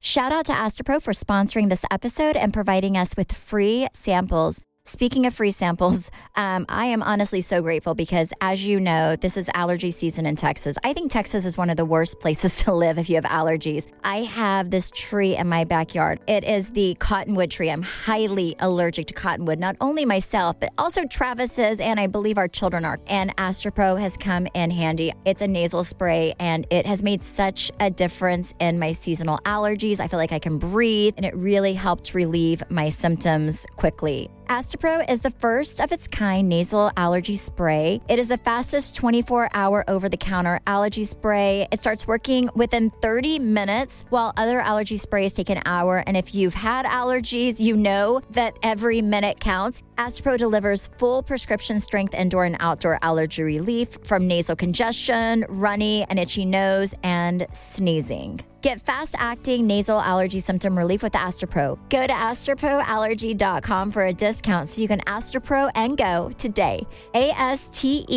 Shout out to Astapro for sponsoring this episode and providing us with free samples. Speaking of free samples, I am honestly so grateful because, as you know, this is allergy season in Texas. I think Texas is one of the worst places to live if you have allergies. I have this tree in my backyard. It is the cottonwood tree. I'm highly allergic to cottonwood, not only myself, but also Travis is, and I believe our children are. And Astapro has come in handy. It's a nasal spray, and it has made such a difference in my seasonal allergies. I feel like I can breathe, and it really helped relieve my symptoms quickly. Astapro is the first of its kind nasal allergy spray. It is the fastest 24-hour over-the-counter allergy spray. It starts working within 30 minutes, while other allergy sprays take an hour. And if you've had allergies, you know that every minute counts. Astapro delivers full prescription strength indoor and outdoor allergy relief from nasal congestion, runny and itchy nose, and sneezing. Get fast-acting nasal allergy symptom relief with Astapro. Go to astaproallergy.com for a discount so you can Astapro and go today. ASTEPRO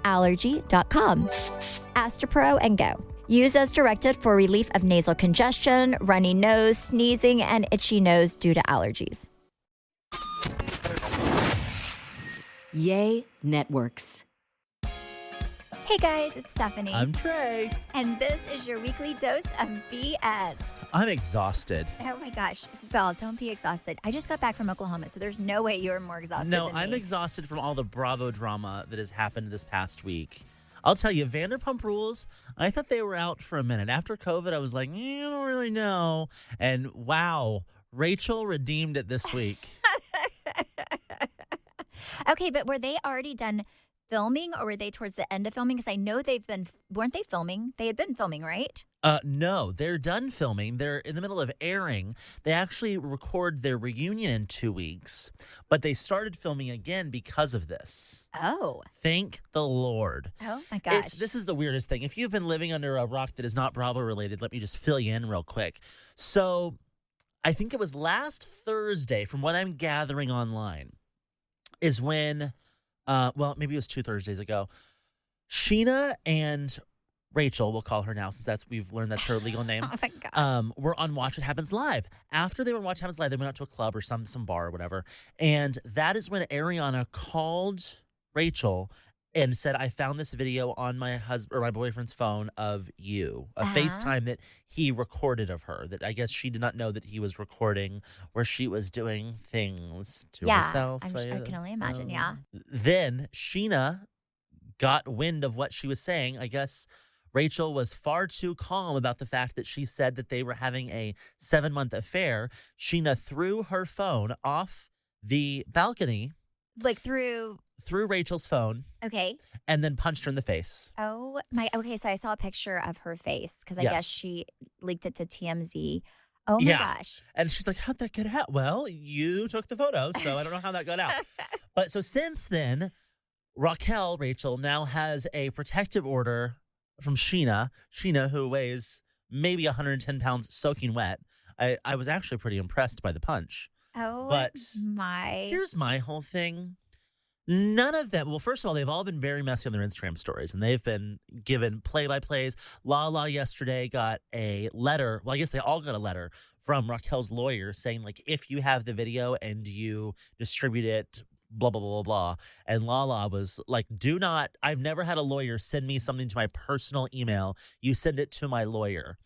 allergy.com. Astapro and go. Use as directed for relief of nasal congestion, runny nose, sneezing, and itchy nose due to allergies. Yay Networks. Hey guys, it's Stephanie. I'm Trey. And this is your weekly dose of BS. I'm exhausted. Oh my gosh. Well, don't be exhausted. I just got back from Oklahoma, so there's no way you're more exhausted than me. No, I'm exhausted from all the Bravo drama that has happened this past week. I'll tell you, Vanderpump Rules, I thought they were out for a minute. After COVID, I was like, I don't really know. And wow, Rachel redeemed it this week. Okay, but were they already done filming, or were they towards the end of filming? Because I know weren't they filming? They had been filming, right? No, they're done filming. They're in the middle of airing. They actually record their reunion in 2 weeks, but they started filming again because of this. Oh. Thank the Lord. Oh my gosh. This is the weirdest thing. If you've been living under a rock that is not Bravo related, let me just fill you in real quick. So I think it was last Thursday, from what I'm gathering online, is when maybe it was 2 Thursdays ago, Sheena and Rachel, we'll call her now since we've learned that's her legal name. Oh my God. Were on Watch What Happens Live. After they were on Watch What Happens Live, they went out to a club or some bar or whatever. And that is when Ariana called Rachel and said, I found this video on my husband or my boyfriend's phone of you, a FaceTime that he recorded of her, that I guess she did not know that he was recording, where she was doing things to herself. I can only imagine, yeah. Then Sheena got wind of what she was saying. I guess Rachel was far too calm about the fact that she said that they were having a 7-month affair. Sheena threw her phone off the balcony. Like through Rachel's phone. Okay. And then punched her in the face. Oh, my. Okay, so I saw a picture of her face because I guess she leaked it to TMZ. Oh, my gosh. And she's like, how'd that get out? Well, you took the photo, so I don't know how that got out. But so since then, Rachel now has a protective order from Sheena. Sheena, who weighs maybe 110 pounds soaking wet. I was actually pretty impressed by the punch. Oh, but my. Here's my whole thing. None of them. Well, first of all, they've all been very messy on their Instagram stories, and they've been given play-by-plays. Lala yesterday got a letter. Well, I guess they all got a letter from Raquel's lawyer saying, like, if you have the video and you distribute it, blah, blah, blah, blah, blah. And Lala was like, I've never had a lawyer send me something to my personal email. You send it to my lawyer.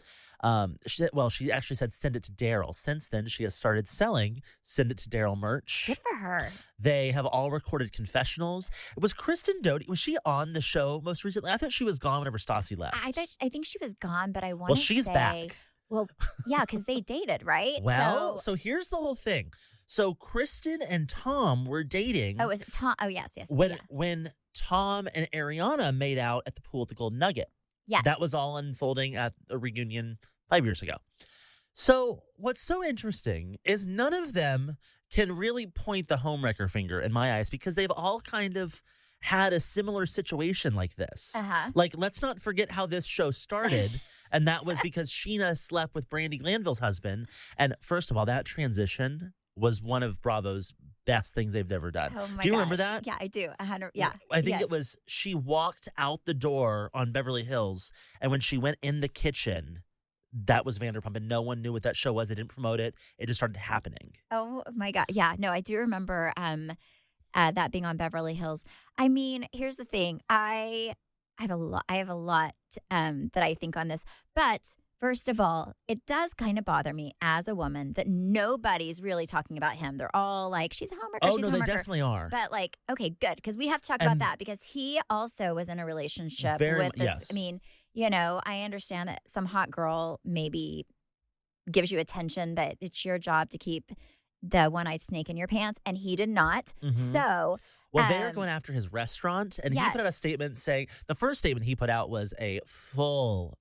She actually said send it to Daryl. Since then, she has started selling Send It to Daryl merch. Good for her. They have all recorded confessionals. It was Kristen Doute. Was she on the show most recently? I thought she was gone whenever Stassi left. I think she was gone, but I want to say. Well, she's back. Well, yeah, because they dated, right? Well, so here's the whole thing. So Kristen and Tom were dating. Oh, is it Tom? Oh, yes. When Tom and Ariana made out at the pool at the Golden Nugget. Yes. That was all unfolding at a reunion 5 years ago. So what's so interesting is none of them can really point the homewrecker finger in my eyes, because they've all kind of had a similar situation like this. Uh-huh. Like, let's not forget how this show started. And that was because Sheena slept with Brandi Glanville's husband. And first of all, that transition was one of Bravo's best things they've ever done. Oh my Do you gosh. remember that? Yeah, I do. 100. Yeah. I think it was, she walked out the door on Beverly Hills, and when she went in the kitchen, that was Vanderpump, and no one knew what that show was. They didn't promote it. It just started happening. Oh my God. Yeah, no, I do remember that being on Beverly Hills. I mean, here's the thing. I have a lot that I think on this, but first of all, it does kind of bother me as a woman that nobody's really talking about him. They're all like, she's a homewrecker, Oh, she's no, a they homewrecker. definitely are. But like, okay, good, because we have to talk about And that because he also was in a relationship very with this. yes. I mean, you know, I understand that some hot girl maybe gives you attention, but it's your job to keep the one-eyed snake in your pants, and he did not. Mhm. So, Well, they're going after his restaurant, and he put out a yes. statement saying the first statement he put out was a full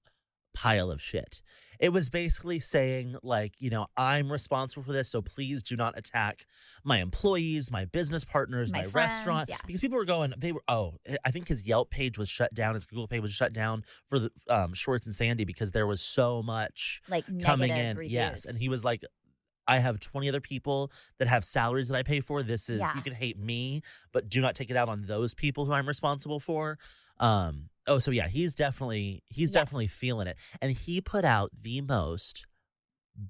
pile of shit. It was basically saying, like, you know, I'm responsible for this, so please do not attack my employees, my business partners, My my friends, restaurant. yeah. Because people were going, I think his Yelp page was shut down, his Google page was shut down for the Schwartz and Sandy because there was so much like coming negative in. reviews. Yes, and he was like, I have 20 other people that have salaries that I pay for. This is, Yeah. you can hate me, but do not take it out on those people who I'm responsible for. So yeah, he's definitely feeling it. And he put out the most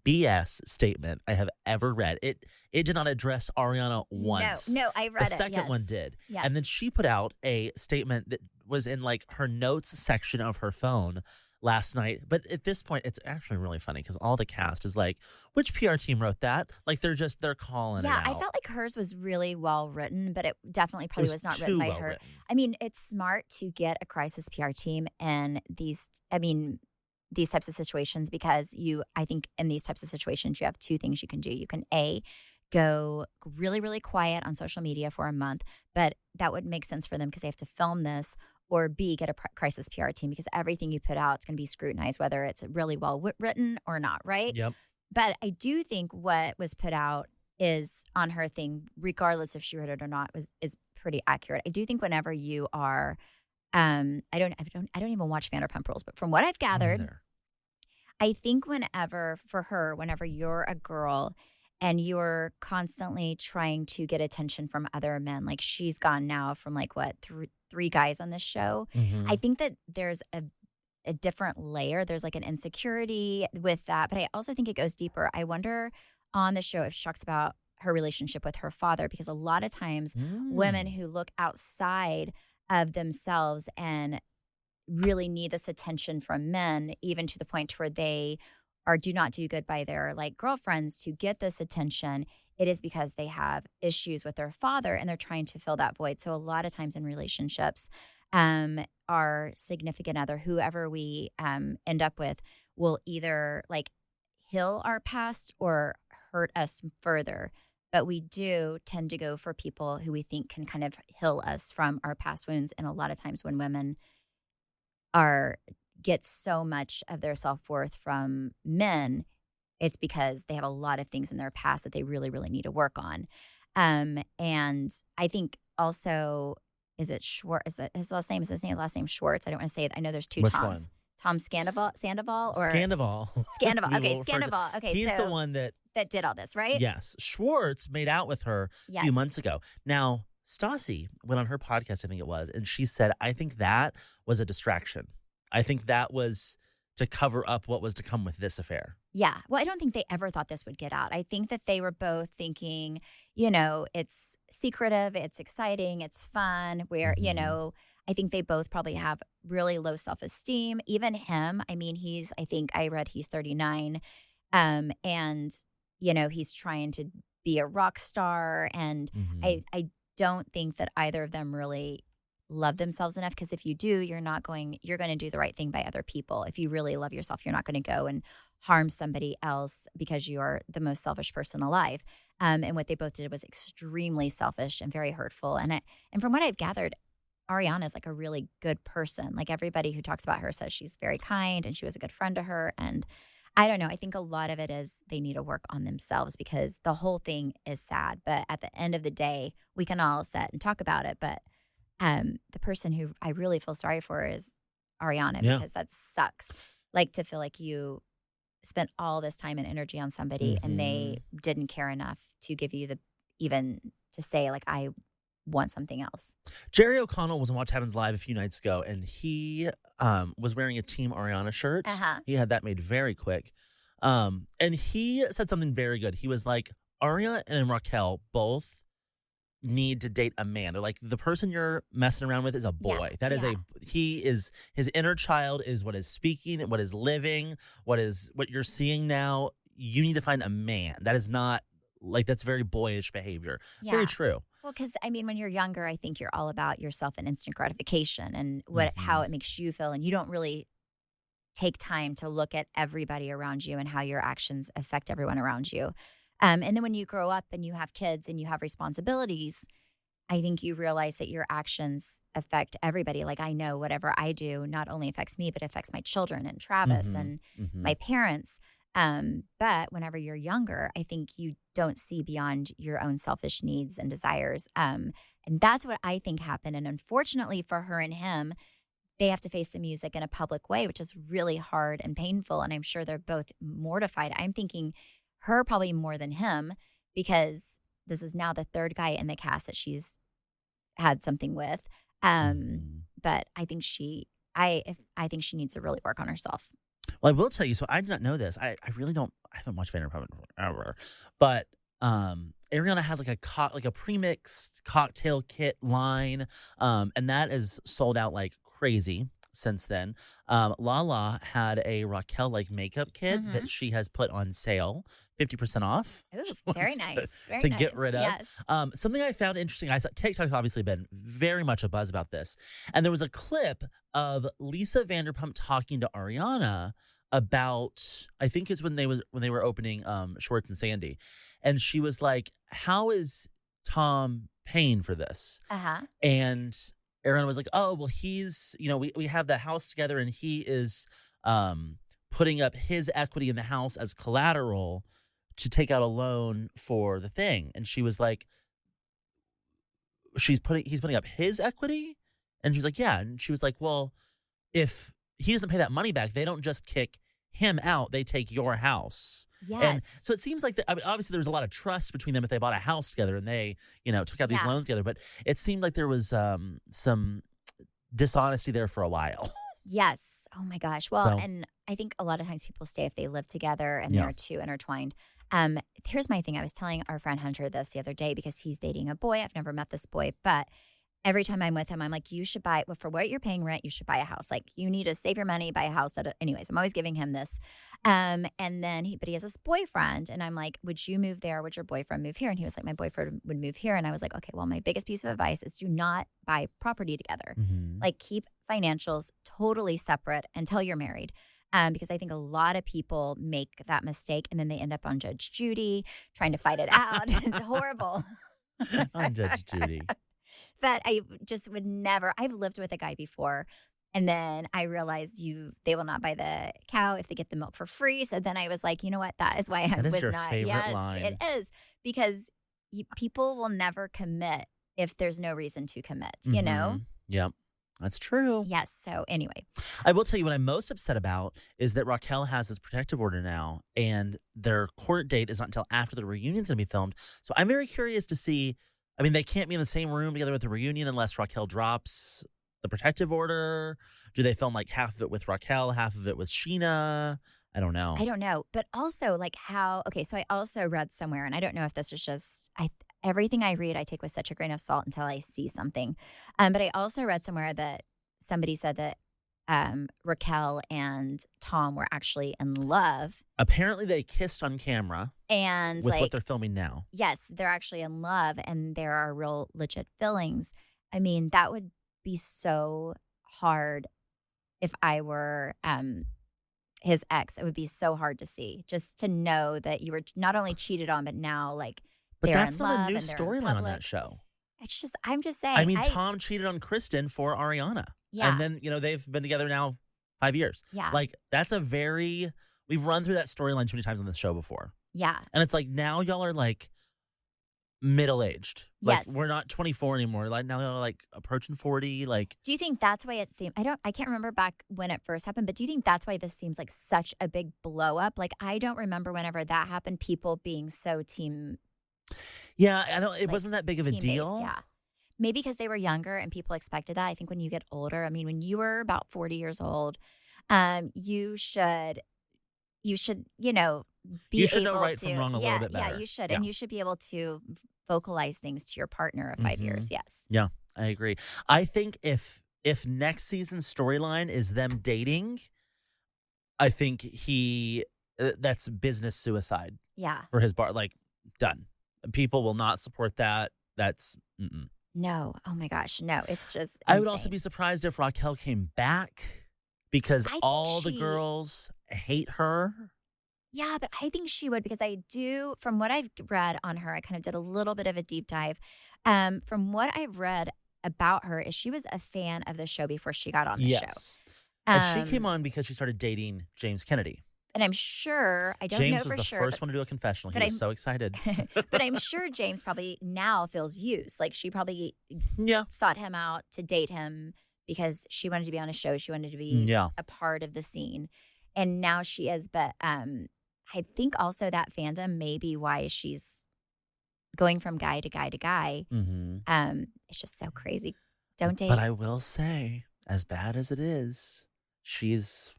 BS statement I have ever read. It did not address Ariana once. No, I read it. The second yes. one did. Yes. And then she put out a statement that was in like her notes section of her phone last night. But at this point, it's actually really funny because all the cast is like, which PR team wrote that? Like they're calling it out. I felt like hers was really well written, but it definitely probably was not written by her. Written. I mean, it's smart to get a crisis PR team in these types of situations because I think in these types of situations, you have two things you can do. You can A, go really, really quiet on social media for a month, but that would make sense for them because they have to film this, or B, get a crisis PR team because everything you put out is going to be scrutinized, whether it's really well written or not, right? Yep. But I do think what was put out is on her thing, regardless if she wrote it or not, is pretty accurate. I do think whenever you are, I don't even watch Vanderpump Rules, but from what I've gathered, I think whenever you're a girl and you're constantly trying to get attention from other men, like she's gone now from like what three guys on this show. Mhm. I think that there's a different layer. There's like an insecurity with that, but I also think it goes deeper. I wonder on the show if she talks about her relationship with her father, because a lot of times women who look outside of themselves and really need this attention from men, even to the point where they do not do good by their like girlfriends to get this attention, it is because they have issues with their father and they're trying to fill that void. So a lot of times in relationships, our significant other, whoever we end up with, will either like heal our past or hurt us further. But we do tend to go for people who we think can kind of heal us from our past wounds. And a lot of times when women get so much of their self-worth from men, it's because they have a lot of things in their past that they really, really need to work on. And I think also, is it Schwartz? Is that his last name? Is his last name Schwartz? I don't want to say it. I know there's two Which Toms. one? Tom Sandoval or Scandival. Scandival. We Okay, will refer to- Scandival. Okay, He's so the one that did all this, right? Yes, Schwartz made out with her a few months ago. Now, Stassi went on her podcast, I think it was, and she said, I think that was a distraction. I think that was to cover up what was to come with this affair. Yeah. Well, I don't think they ever thought this would get out. I think that they were both thinking, you know, it's secretive, it's exciting, it's fun. Where, you know, I think they both probably have really low self-esteem. Even him, I mean, I think I read he's 39. And, you know, he's trying to be a rock star. And I don't think that either of them really love themselves enough, because if you do, you're going to do the right thing by other people. If you really love yourself, you're not going to go and harm somebody else because you are the most selfish person alive. And what they both did was extremely selfish and very hurtful. And from what I've gathered, Ariana is like a really good person. Like everybody who talks about her says she's very kind and she was a good friend to her. And I don't know. I think a lot of it is they need to work on themselves, because the whole thing is sad. But at the end of the day, we can all sit and talk about it. But the person who I really feel sorry for is Ariana, because that sucks. Like to feel like you spent all this time and energy on somebody and they didn't care enough to give you even to say like, I want something else. Jerry O'Connell was on Watch Happens Live a few nights ago, and he was wearing a Team Ariana shirt. He had that made very quick. And he said something very good. He was like, Aria and Raquel both need to date a man. They're like, the person you're messing around with is a boy. Yeah, That is his inner child is what is speaking, what is living, what you're seeing now. You need to find a man. That is not like, that's very boyish behavior. Yeah. Very true. Well, because I mean, when you're younger, I think you're all about yourself and instant gratification and how it makes you feel. And you don't really take time to look at everybody around you and how your actions affect everyone around you. And then when you grow up and you have kids and you have responsibilities, I think you realize that your actions affect everybody. Like, I know whatever I do not only affects me, but affects my children and Travis and my parents. But whenever you're younger, I think you don't see beyond your own selfish needs and desires. And that's what I think happened. And unfortunately for her and him, they have to face the music in a public way, which is really hard and painful. And I'm sure they're both mortified. I'm thinking her probably more than him, because this is now the third guy in the cast that she's had something with. But I think I think she needs to really work on herself. Well, I will tell you, so I did not know this. I really don't, I haven't watched Vanderpump ever. But Ariana has like a pre-mixed cocktail kit line. And that is sold out like crazy since then. Lala had a Raquel like makeup kit that she has put on sale, 50% off. Ooh, very nice. To get rid of. Yes. Something I found interesting, I saw TikTok's obviously been very much a buzz about this. And there was a clip of Lisa Vanderpump talking to Ariana about, I think it's when they were opening Schwartz and Sandy. And she was like, how is Tom paying for this? And Aaron was like, oh, well, he's, we have the house together and he is putting up his equity in the house as collateral to take out a loan for the thing. And she was like, he's putting up his equity? And she was like, yeah. And she was like, well, if he doesn't pay that money back, they don't just kick him out, they take your house. Yes. And so it seems like obviously there was a lot of trust between them if they bought a house together and they, took out these loans together. But it seemed like there was some dishonesty there for a while. Yes. Oh my gosh. Well, and I think a lot of times people stay if they live together and they're too intertwined. Here's my thing. I was telling our friend Hunter this the other day because he's dating a boy. I've never met this boy, but every time I'm with him, I'm like, you should buy, for what you're paying rent, you should buy a house. Like, you need to save your money, buy a house. Anyways, I'm always giving him this. And then but he has this boyfriend. And I'm like, would you move there? Would your boyfriend move here? And he was like, my boyfriend would move here. And I was like, okay, well, my biggest piece of advice is do not buy property together. Like, keep financials totally separate until you're married. Because I think a lot of people make that mistake and then they end up on Judge Judy trying to fight it out. It's horrible. On Judge Judy. But I just would never. I've lived with a guy before, and then I realized they will not buy the cow if they get the milk for free. So then I was like, you know what? That is why I that is was your not. Favorite yes, line. It is, because people will never commit if there's no reason to commit. You know? Yep. That's true. Yes. So anyway, I will tell you what I'm most upset about is that Raquel has this protective order now, and their court date is not until after the reunion's going to be filmed. So I'm very curious to see. I mean, they can't be in the same room together with the reunion unless Raquel drops the protective order. Do they film like half of it with Raquel, half of it with Sheena? I don't know. But also like so I also read somewhere, and I don't know if this is just, everything I read, I take with such a grain of salt until I see something. But I also read somewhere that somebody said that Raquel and Tom were actually in love. Apparently they kissed on camera. And with what they're filming now. Yes, they're actually in love and there are real legit feelings. I mean, that would be so hard if I were his ex. It would be so hard to see, just to know that you were not only cheated on, but now But they're that's in not love a new and they're in storyline on public. that show. It's just, I'm just saying. I mean, Tom cheated on Kristen for Ariana. Yeah. And then, they've been together now 5 years. Yeah. That's we've run through that storyline too many times on this show before. Yeah. And it's like, now y'all are middle-aged. Yes. We're not 24 anymore. Now they're approaching 40. Do you think that's why it seemed, I can't remember back when it first happened, but do you think that's why this seems like such a big blow up? I don't remember whenever that happened, people being so team. Yeah, it wasn't that big of a team-based, deal. yeah. maybe because they were younger and people expected that. I think when you get older, I mean, when you were about 40 years old, you should, you know, be You should know able right to, from wrong a little bit better. Yeah, you should. Yeah. And you should be able to vocalize things to your partner of 5 years. Yes. Yeah, I agree. I think if next season's storyline is them dating, I think that's business suicide Yeah. for his bar. Like, done. People will not support that. That's No. Oh my gosh. No, it's just I would also insane. be surprised if Raquel came back because I think all the she- girls hate her. Yeah, but I think she would because I do, from what I've read on her, I kind of did a little bit of a deep dive. From what I've read about her is she was a fan of the show before she got on the show. Yes. And she came on because she started dating James Kennedy. And I'm sure, I don't James know was for the sure. first one to do a confessional. He was so excited. But I'm sure James probably now feels used. Like she probably Yeah. sought him out to date him because she wanted to be on a show. She wanted to be a part of the scene. And now she is. But I think also that fandom may be why she's going from guy to guy to guy. Mm-hmm. It's just so crazy. Don't date. But I will say, as bad as it is, she's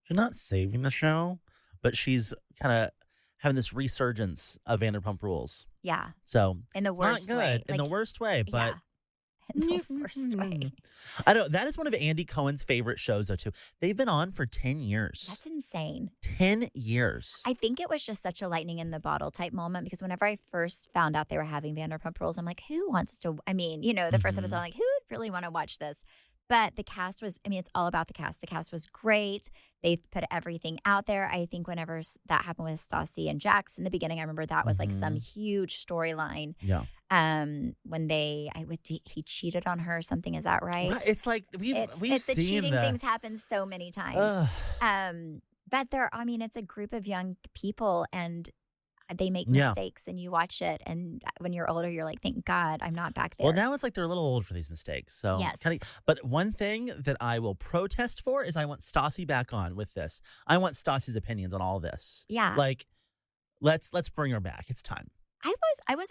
not saving the show, but she's kind of having this resurgence of Vanderpump Rules. Yeah. So in the it's worst not good. way. In the worst way, but in the worst way. I don't. That is one of Andy Cohen's favorite shows, though. Too. They've been on for 10 years. That's insane. 10 years. I think it was just such a lightning in the bottle type moment because whenever I first found out they were having Vanderpump Rules, I'm like, who wants to? I mean, you know, the first episode, I'm like, who would really want to watch this? But the cast was, I mean, it's all about the cast. The cast was great. They put everything out there. I think whenever that happened with Stassi and Jax in the beginning, I remember that was like some huge storyline. Yeah. When he cheated on her or something. Is that right? It's like we've the seen cheating things happen so many times. But it's a group of young people and they make mistakes and you watch it. And when you're older, you're like, thank God I'm not back there. Well, now it's like they're a little old for these mistakes. So yes. But one thing that I will protest for is I want Stassi back on with this. I want Stassi's opinions on all this. Yeah. Like, let's bring her back. It's time. I was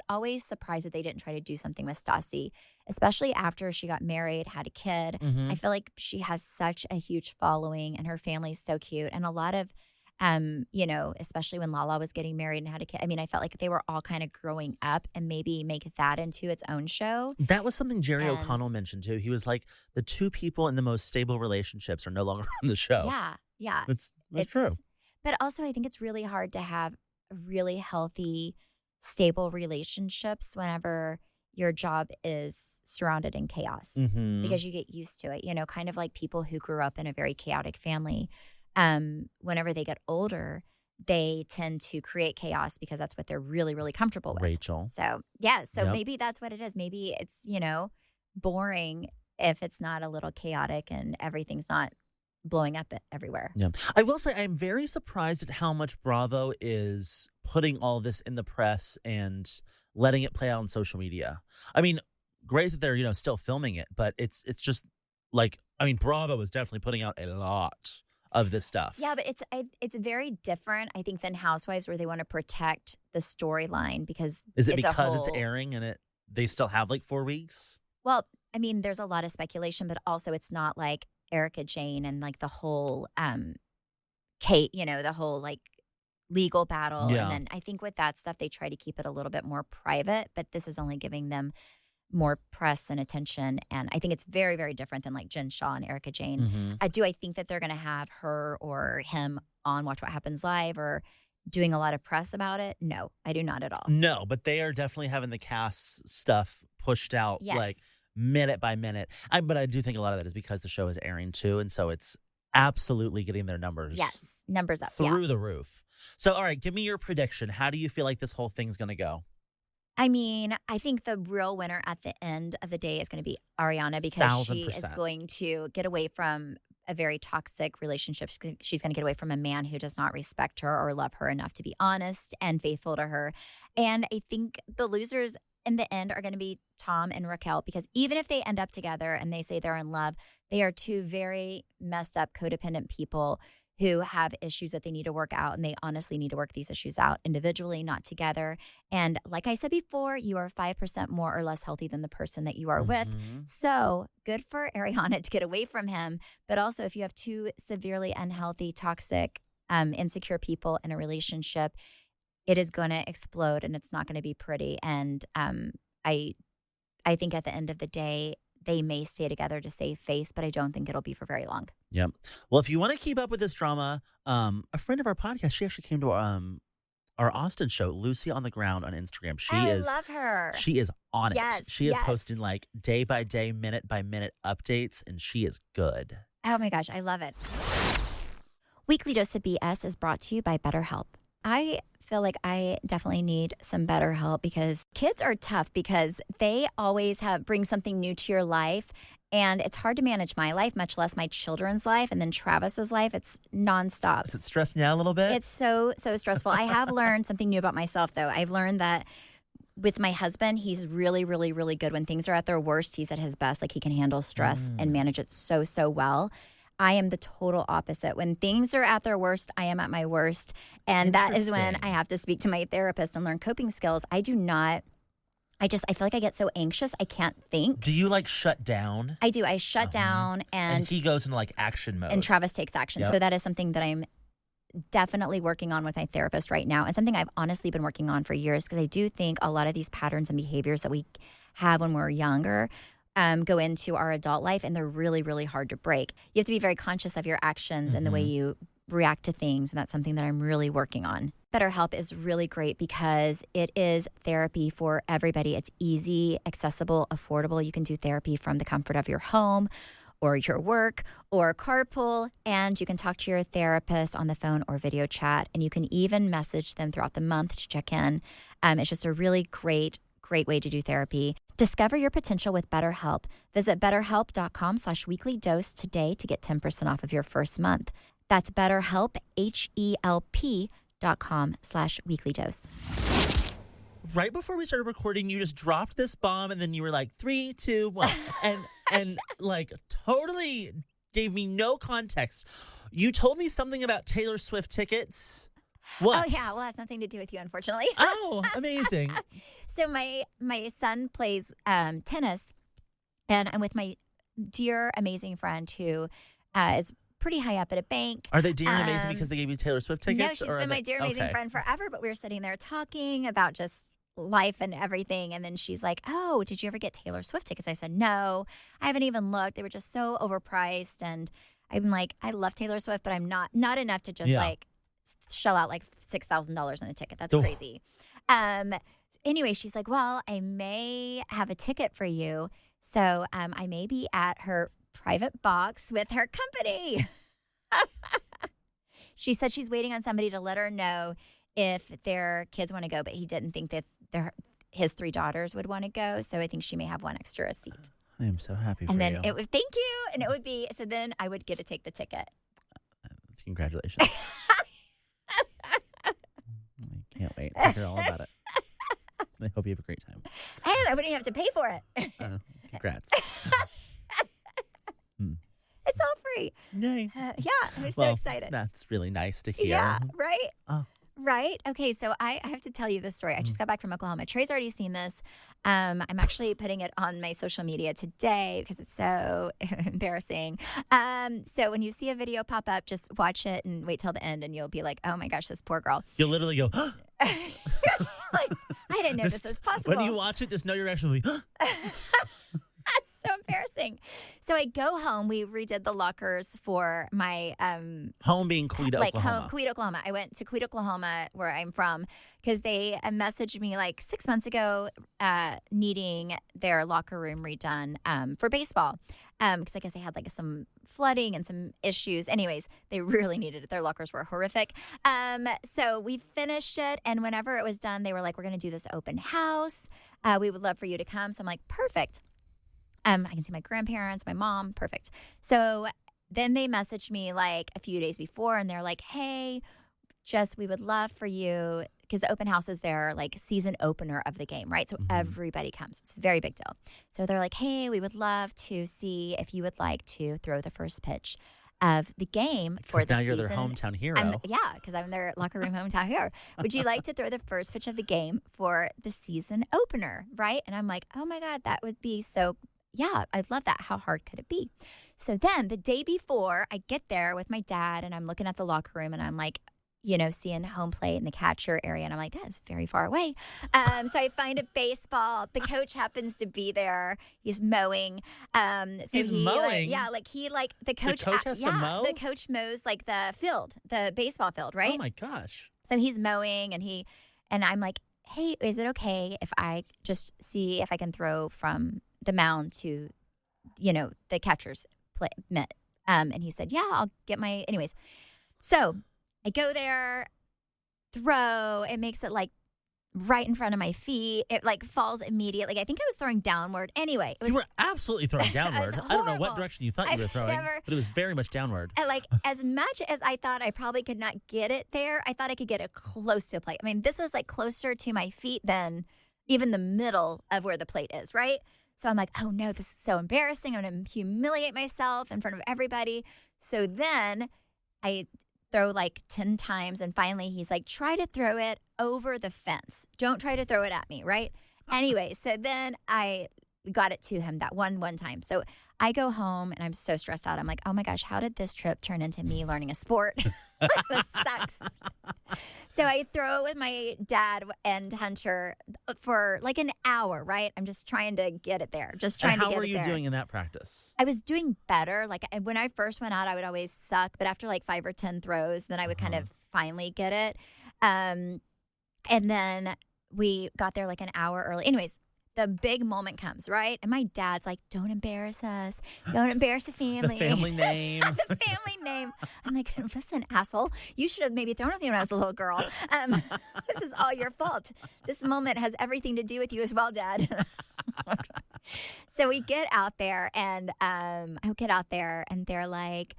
always surprised that they didn't try to do something with Stassi, especially after she got married, had a kid. I feel like she has such a huge following and her family's so cute. And a lot of, especially when Lala was getting married and had a kid. I mean, I felt like they were all kind of growing up and maybe make that into its own show. That was something Jerry O'Connell mentioned too. He was like, the two people in the most stable relationships are no longer on the show. Yeah. It's true. But also I think it's really hard to have really healthy, stable relationships whenever your job is surrounded in chaos because you get used to it, kind of like people who grew up in a very chaotic family. Whenever they get older, they tend to create chaos because that's what they're really, really comfortable with. Rachel. So, maybe that's what it is. Maybe it's, boring if it's not a little chaotic and everything's not blowing up everywhere. Yeah. I will say I'm very surprised at how much Bravo is putting all this in the press and letting it play out on social media. I mean, great that they're, still filming it, but it's just like, Bravo is definitely putting out a lot of this stuff. Yeah, but it's very different, I think, than Housewives where they want to protect the storyline because it's airing and they still have like 4 weeks? Well, there's a lot of speculation, but also it's not like Erica Jane and like the whole Kate, the whole like legal battle. Yeah. And then I think with that stuff, they try to keep it a little bit more private, but this is only giving them more press and attention. And I think it's very, very different than like Jen Shaw and Erica Jane. I think that they're going to have her or him on Watch What Happens Live or doing a lot of press about it? No, I do not at all. No, but they are definitely having the cast stuff pushed out like minute by minute. But I do think a lot of that is because the show is airing too. And so it's absolutely getting their numbers. Yes, numbers up. Through the roof. So, all right, give me your prediction. How do you feel like this whole thing's going to go? I think the real winner at the end of the day is going to be Ariana because 1,000%. she is going to get away from a very toxic relationship. She's going to get away from a man who does not respect her or love her enough to be honest and faithful to her. And I think the losers in the end are going to be Tom and Raquel because even if they end up together and they say they're in love, they are two very messed up, codependent people who have issues that they need to work out, and they honestly need to work these issues out individually, not together. And like I said before, you are 5% more or less healthy than the person that you are with. So good for Ariana to get away from him. But also, if you have two severely unhealthy, toxic, insecure people in a relationship, it is going to explode and it's not going to be pretty. And I think at the end of the day, they may stay together to save face, but I don't think it'll be for very long. Yep. Well, if you want to keep up with this drama, a friend of our podcast, she actually came to our Austin show, Lucy on the Ground on Instagram. I love her. She is on it. Yes, She is posting like day by day, minute by minute updates, and she is good. Oh my gosh, I love it. Weekly Dose of BS is brought to you by BetterHelp. I feel like I definitely need some BetterHelp because kids are tough because they always bring something new to your life. And it's hard to manage my life, much less my children's life. And then Travis's life, it's nonstop. Is it stressing you out a little bit? It's so stressful. I have learned something new about myself, though. I've learned that with my husband, he's really, really, really good. When things are at their worst, he's at his best. Like he can handle stress and manage it so well. I am the total opposite. When things are at their worst, I am at my worst. And that is when I have to speak to my therapist and learn coping skills. I feel like I get so anxious, I can't think. Do you like shut down? I do. I shut down and he goes into like action mode. And Travis takes action. Yep. So that is something that I'm definitely working on with my therapist right now. And something I've honestly been working on for years because I do think a lot of these patterns and behaviors that we have when we're younger go into our adult life, and they're really, really hard to break. You have to be very conscious of your actions and the way you react to things, and that's something that I'm really working on. BetterHelp is really great because it is therapy for everybody. It's easy, accessible, affordable. You can do therapy from the comfort of your home or your work or carpool, and you can talk to your therapist on the phone or video chat, and you can even message them throughout the month to check in. It's just a really great way to do therapy. Discover your potential with BetterHelp. Visit BetterHelp.com/weeklydose today to get 10% off of your first month. That's BetterHelp, HELP.com/weeklydose. Right before we started recording, you just dropped this bomb, and then you were like, 3, 2, 1. and like totally gave me no context. You told me something about Taylor Swift tickets. What? Oh, yeah. Well, it has nothing to do with you, unfortunately. Oh, amazing. So my son plays tennis, and I'm with my dear, amazing friend who is pretty high up at a bank. Are they dear and amazing because they gave you Taylor Swift tickets? No, she's been my dear, amazing friend forever, but we were sitting there talking about just life and everything, and then she's like, oh, did you ever get Taylor Swift tickets? I said, no, I haven't even looked. They were just so overpriced, and I'm like, I love Taylor Swift, but I'm not enough to just like shell out like $6,000 on a ticket. That's crazy. Anyway, she's like, well, I may have a ticket for you. So I may be at her private box with her company. She said she's waiting on somebody to let her know if their kids want to go, but he didn't think that his 3 daughters would want to go. So I think she may have one extra seat. I am so happy for you. And then it would, thank you. And it would be, so then I would get to take the ticket. Congratulations. I can't wait to hear all about it. I hope you have a great time. And I wouldn't even have to pay for it. Congrats. It's all free. Yay. I'm so excited. That's really nice to hear. Yeah, right? Oh. Right? Okay, so I have to tell you this story. I just got back from Oklahoma. Trey's already seen this. I'm actually putting it on my social media today because it's so embarrassing. So when you see a video pop up, just watch it and wait till the end, and you'll be like, oh my gosh, this poor girl. You'll literally go, like, I didn't know this was possible. When you watch it, just know your reaction will be, That's so embarrassing. So I go home. We redid the lockers for my home being Queen, Oklahoma. Queen, Oklahoma. I went to Queen, Oklahoma, where I'm from, because they messaged me like 6 months ago needing their locker room redone for baseball. Because I guess they had like some flooding and some issues. Anyways, they really needed it. Their lockers were horrific. So we finished it. And whenever it was done, they were like, we're going to do this open house. We would love for you to come. So I'm like, perfect. I can see my grandparents, my mom, perfect. So then they messaged me like a few days before, and they're like, hey, we would love for you, because the open house is their like season opener of the game, right? So everybody comes. It's a very big deal. So they're like, hey, we would love to see if you would like to throw the first pitch of the game for Because the now season. you're their hometown hero. Because I'm their locker room hometown hero. Would you like to throw the first pitch of the game for the season opener, right? And I'm like, oh my God, that would be so, yeah, I'd love that. How hard could it be? So then the day before, I get there with my dad and I'm looking at the locker room and I'm like, seeing home plate in the catcher area. And I'm like, that's very far away. So I find a baseball. The coach happens to be there. He's mowing. He's mowing? The coach has to mow? The coach mows like the field, the baseball field, right? Oh my gosh. So he's mowing and I'm like, hey, is it okay if I just see if I can throw from the mound to, the catcher's mitt? And he said, yeah, I'll get anyways. So I go there, throw, it makes it like right in front of my feet. It like falls immediately. I think I was throwing downward. Anyway, You were absolutely throwing downward. I don't know what horrible. direction you thought you were throwing, but it was very much downward. And as much as I thought I probably could not get it there, I thought I could get it close to the plate. I mean, this was like closer to my feet than even the middle of where the plate is, right? So I'm like, oh no, this is so embarrassing. I'm going to humiliate myself in front of everybody. So then I throw like 10 times. And finally, he's like, try to throw it over the fence. Don't try to throw it at me, right? Anyway, so then I got it to him that one time. So I go home and I'm so stressed out. I'm like, oh my gosh, how did this trip turn into me learning a sport? This sucks. So I throw it with my dad and Hunter for like an hour, right? I'm just trying to get it there. How were you doing in that practice? I was doing better. Like when I first went out, I would always suck. But after like 5 or 10 throws, then I would kind of finally get it. And then we got there like an hour early. Anyways, the big moment comes, right? And my dad's like, don't embarrass us. Don't embarrass the family. The family name. The family name. I'm like, listen, asshole, you should have maybe thrown at me when I was a little girl. This is all your fault. This moment has everything to do with you as well, Dad. So we get out there and they're like,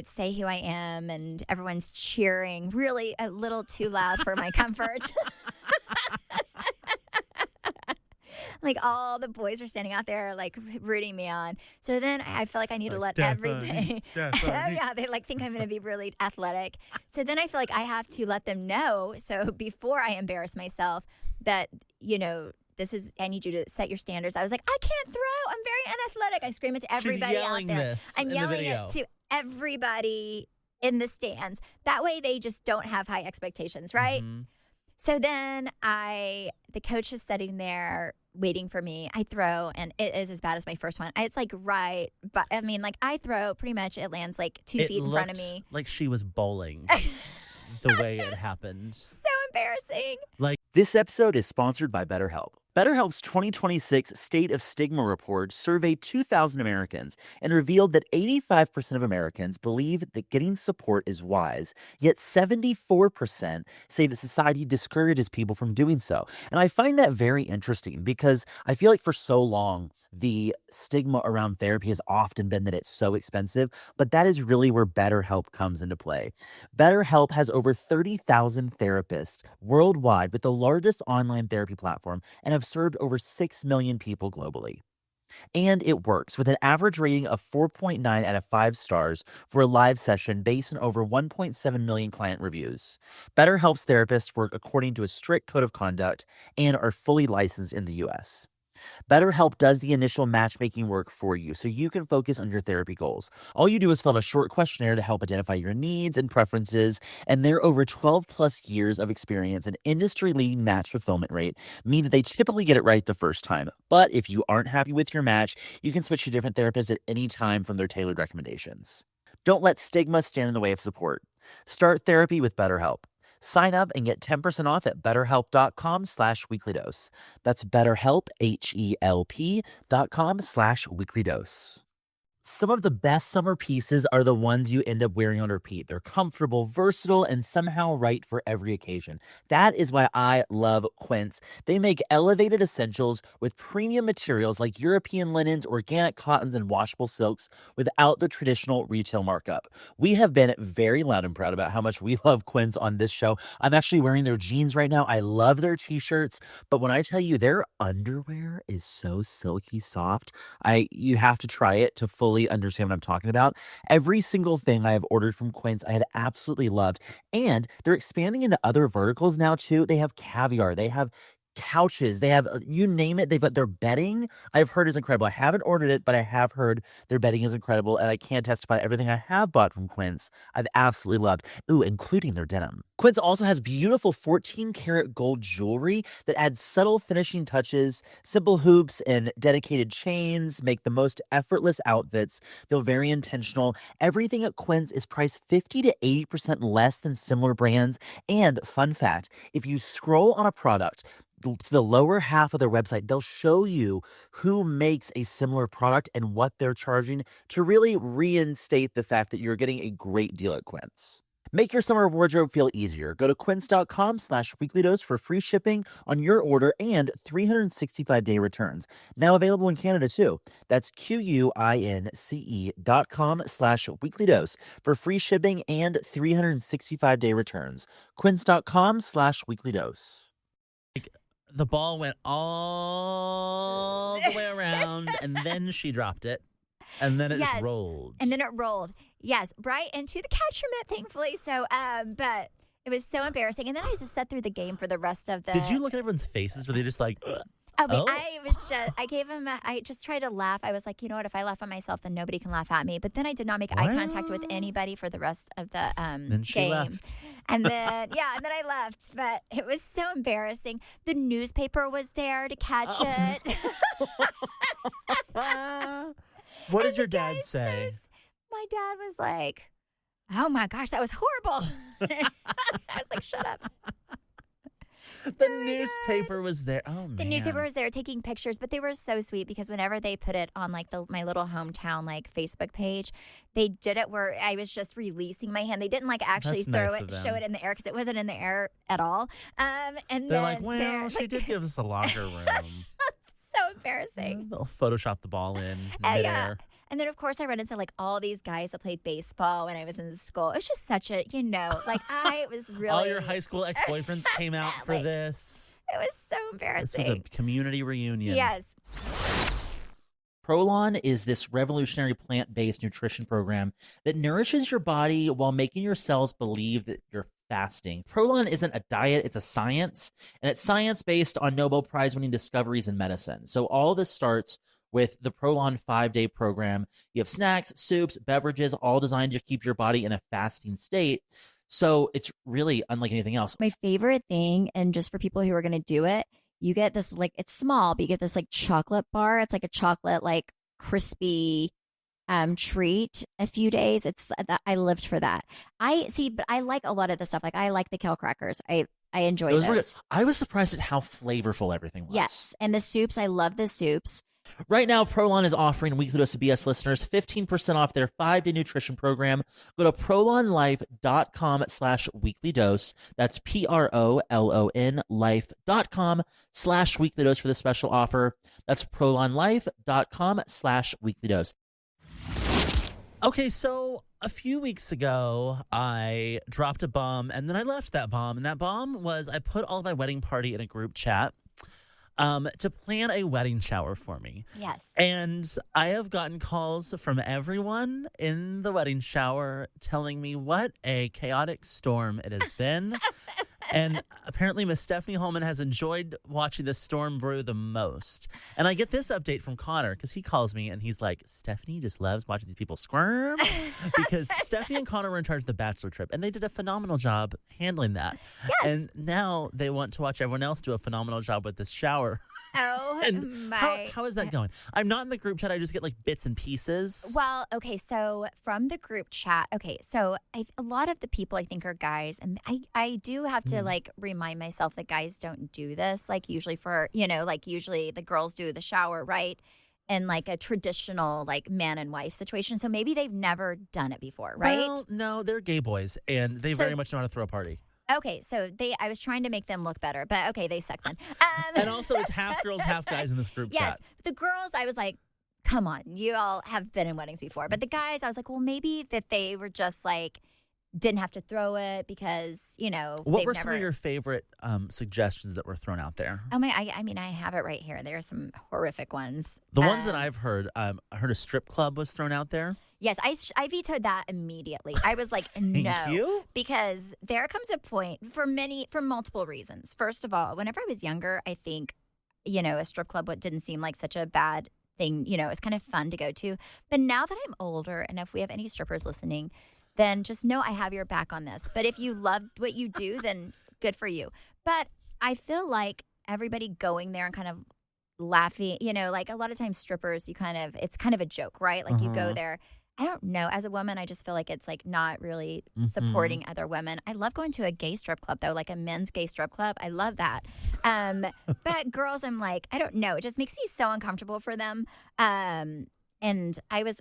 say who I am. And everyone's cheering really a little too loud for my comfort. Like all the boys are standing out there like rooting me on. So then I feel like I need to let everybody. Oh yeah, they like think I'm going to be really athletic. So then I feel like I have to let them know. So before I embarrass myself, that I need you to set your standards. I was like, I can't throw. I'm very unathletic. I scream it to everybody She's yelling out there. This I'm in yelling the video. it to everybody in the stands. That way they just don't have high expectations, right? Mm-hmm. So then the coach is sitting there waiting for me. I throw, and it is as bad as my first one. It's like right, but I mean, like I throw pretty much, it lands like 2 feet in front of me. Like she was bowling the way it happened. So embarrassing. This episode is sponsored by BetterHelp. BetterHelp's 2026 State of Stigma report surveyed 2,000 Americans and revealed that 85% of Americans believe that getting support is wise, yet 74% say that society discourages people from doing so. And I find that very interesting because I feel like for so long, the stigma around therapy has often been that it's so expensive, but that is really where BetterHelp comes into play. BetterHelp has over 30,000 therapists worldwide with the largest online therapy platform and have served over 6 million people globally. And it works with an average rating of 4.9 out of 5 stars for a live session based on over 1.7 million client reviews. BetterHelp's therapists work according to a strict code of conduct and are fully licensed in the US. BetterHelp does the initial matchmaking work for you so you can focus on your therapy goals. All you do is fill out a short questionnaire to help identify your needs and preferences, and their over 12 plus years of experience and industry-leading match fulfillment rate mean that they typically get it right the first time. But if you aren't happy with your match, you can switch to different therapists at any time from their tailored recommendations. Don't let stigma stand in the way of support. Start therapy with BetterHelp. Sign up and get 10% off at betterhelp.com/weeklydose. That's BetterHelp, HELP.com/weeklydose. Some of the best summer pieces are the ones you end up wearing on repeat. They're comfortable, versatile, and somehow right for every occasion. That is why I love Quince. They make elevated essentials with premium materials like European linens, organic cottons, and washable silks without the traditional retail markup. We have been very loud and proud about how much we love Quince on this show. I'm actually wearing their jeans right now. I love their t-shirts, but when I tell you their underwear is so silky soft, you have to try it to fully fully understand what I'm talking about. Every single thing I have ordered from Quince, I had absolutely loved. And they're expanding into other verticals now too. They have caviar, they have couches, they have you name it. They've got their bedding. I've heard is incredible. I haven't ordered it, but I have heard their bedding is incredible, and I can testify everything I have bought from Quince, I've absolutely loved. Ooh, including their denim. Quince also has beautiful 14 karat gold jewelry that adds subtle finishing touches. Simple hoops and dedicated chains make the most effortless outfits feel very intentional. Everything at Quince is priced 50 to 80% less than similar brands. And fun fact, if you scroll on a product to the lower half of their website, they'll show you who makes a similar product and what they're charging to really reinstate the fact that you're getting a great deal at Quince. Make your summer wardrobe feel easier. Go to quince.com/weeklydose for free shipping on your order and 365-day returns. Now available in Canada too. That's QUINCE.com/weeklydose for free shipping and 365-day returns. Quince.com/weeklydose. The ball went all the way around, and then she dropped it, and then it just rolled. And then it rolled. Yes, right into the catcher mitt, thankfully. So, but it was so embarrassing. And then I just sat through the game for the rest of the. Did you look at everyone's faces? Were they just like? Okay, I just tried to laugh. I was like, you know what? If I laugh at myself, then nobody can laugh at me. But then I did not make eye contact with anybody for the rest of the game. Left. And then, and then I left. But it was so embarrassing. The newspaper was there to catch it. What did your dad say? My dad was like, oh my gosh, that was horrible. I was like, shut up. The newspaper was there. Oh, man. The newspaper was there taking pictures, but they were so sweet because whenever they put it on like my little hometown like Facebook page, they did it where I was just releasing my hand. They didn't like actually show it in the air because it wasn't in the air at all. And they're like, well, she did give us a locker room. So embarrassing. They'll Photoshop the ball in midair. And then, of course, I run into, like, all these guys that played baseball when I was in school. It was just such a, like, I was really... All your high school ex-boyfriends came out for this. It was so embarrassing. This was a community reunion. Yes. Prolon is this revolutionary plant-based nutrition program that nourishes your body while making your cells believe that you're fasting. Prolon isn't a diet, it's a science, and it's science based on Nobel Prize-winning discoveries in medicine. So all of this starts with the Prolon 5-day program. You have snacks, soups, beverages, all designed to keep your body in a fasting state. So it's really unlike anything else. My favorite thing, and just for people who are going to do it, you get this, like, it's small, but you get this, like, chocolate bar. It's like a chocolate, like, crispy treat a few days. I lived for that. But I like a lot of the stuff. Like, I like the kale crackers. I enjoy those. I was surprised at how flavorful everything was. Yes. And the soups, I love the soups. Right now, Prolon is offering Weekly Dose of BS listeners 15% off their 5-day nutrition program. Go to prolonlife.com/weeklydose. That's PROLON life.com/weeklydose for the special offer. That's prolonlife.com/weeklydose. Okay, so a few weeks ago, I dropped a bomb, and then I left that bomb. And that bomb was I put all of my wedding party in a group chat to plan a wedding shower for me. Yes. And I have gotten calls from everyone in the wedding shower telling me what a chaotic storm it has been. And apparently Miss Stephanie Hollman has enjoyed watching this storm brew the most. And I get this update from Connor because he calls me and he's like, Stephanie just loves watching these people squirm. Because Stephanie and Connor were in charge of the bachelor trip and they did a phenomenal job handling that. Yes. And now they want to watch everyone else do a phenomenal job with this shower. Oh, and my. How is that going? I'm not in the group chat. I just get like bits and pieces. Well, okay, so from the group chat, so a lot of the people I think are guys, and I do have to like remind myself that guys don't do this. Like usually usually the girls do the shower, right? In like a traditional like man and wife situation. So maybe they've never done it before, right? Well, no, they're gay boys, and they very much know how to throw a party. Okay, so I was trying to make them look better, but okay, they suck then. And also, it's half girls, half guys in this group chat. Yes, the girls, I was like, come on, you all have been in weddings before. But the guys, I was like, well, maybe that they were just like didn't have to throw it because, What were some of your favorite suggestions that were thrown out there? Oh, I mean, I have it right here. There are some horrific ones. The ones that I've heard, I heard a strip club was thrown out there. Yes, I vetoed that immediately. I was like, no. Thank you. Because there comes a point for multiple reasons. First of all, whenever I was younger, I think, a strip club didn't seem like such a bad thing. It was kind of fun to go to. But now that I'm older, and if we have any strippers listening, then just know I have your back on this. But if you love what you do, then good for you. But I feel like everybody going there and kind of laughing, like a lot of times strippers, it's kind of a joke, right? Like you go there. I don't know. As a woman, I just feel like it's like not really supporting other women. I love going to a gay strip club though, like a men's gay strip club. I love that. But girls, I'm like, I don't know. It just makes me so uncomfortable for them. And I was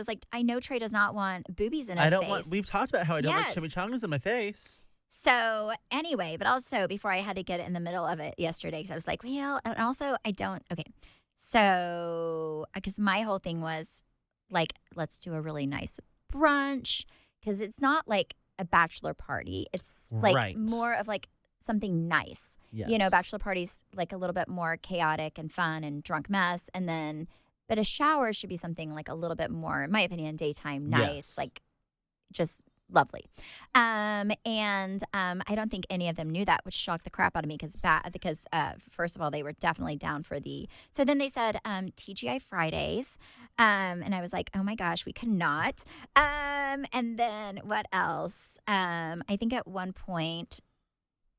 like, I know Trey does not want boobies in his face. We've talked about how I don't like chimichangas in my face. So anyway, but also before I had to get it in the middle of it yesterday, because I was like, well, and also I don't. Okay. So, because my whole thing was like, let's do a really nice brunch, because it's not like a bachelor party. It's like more of like something nice. Yes. Bachelor parties like a little bit more chaotic and fun and drunk mess. And then, but a shower should be something like a little bit more, in my opinion, daytime nice, like just lovely. And I don't think any of them knew that, which shocked the crap out of me because first of all, they were definitely down for so then they said TGI Fridays. And I was like, oh my gosh, we cannot. And then what else? I think at one point,